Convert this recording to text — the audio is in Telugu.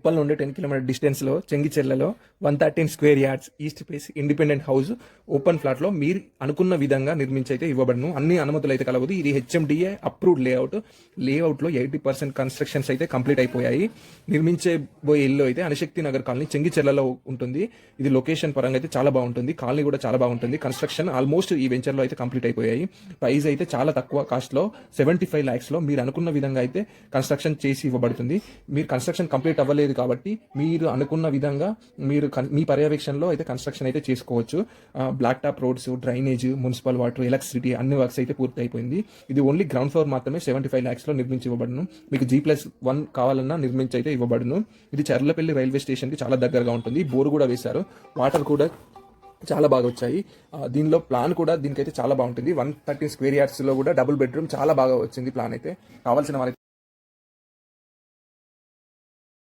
ఉప్పల్ నుండి 10 కిలోమీటర్ డిస్టెన్స్లో చెంగిచెర్లలో 113 square yards east face independent house open ఫ్లాట్లో మీరు అనుకున్న విధంగా నిర్మించి అయితే ఇవ్వబడును. అన్ని అనుమతులు అయితే కలవదు. ఇది హెచ్ఎండిఏ అప్రూవ్డ్ లేఅవుట్లో 80% కన్స్ట్రక్షన్స్ అయితే కంప్లీట్ అయిపోయాయి. నిర్మించబోయే ఇల్లు అయితే అణుశక్తి నగర్ కాలనీ చెంగిచెర్లలో ఉంటుంది. ఇది లొకేషన్ పరంగా అయితే చాలా బాగుంటుంది. కాలనీ కూడా చాలా బాగుంటుంది. కన్స్ట్రక్షన్ ఆల్మోస్ట్ ఈ వెంచర్లో అయితే కంప్లీట్ అయిపోయాయి. ప్రైస్ అయితే చాలా తక్కువ కాస్ట్లో 75 lakhs మీరు అనుకున్న విధంగా అయితే కన్స్ట్రక్షన్ చేసి ఇవ్వబడుతుంది. మీరు కన్స్ట్రక్షన్ కంప్లీట్ అవ్వలేదు కాబట్టి మీరు అనుకున్న విధంగా మీరు మీ పర్యవేక్షణలో అయితే కన్స్ట్రక్షన్ అయితే చేసుకోవచ్చు. Black top roads, drainage, municipal water, electricity అన్ని వర్క్స్ అయితే పూర్తి అయిపోయింది. ఇది ఓన్లీ గ్రౌండ్ ఫ్లోర్ మాత్రమే 75 lakhs నిర్మించి ఇవ్వబడును. మీకు G+1 కావాలన్నా నిర్మించి అయితే ఇవ్వబడును. ఇది చర్లపల్లి రైల్వే స్టేషన్కి చాలా దగ్గరగా ఉంటుంది. బోరు కూడా వేశారు. వాటర్ కూడా చాలా బాగా వచ్చాయి. దీనిలో ప్లాన్ కూడా దీనికైతే చాలా బాగుంటుంది. 113 స్క్వేర్ యార్డ్స్లో కూడా డబుల్ బెడ్రూమ్ చాలా బాగా వచ్చింది. ప్లాన్ అయితే కావాల్సిన వారైతే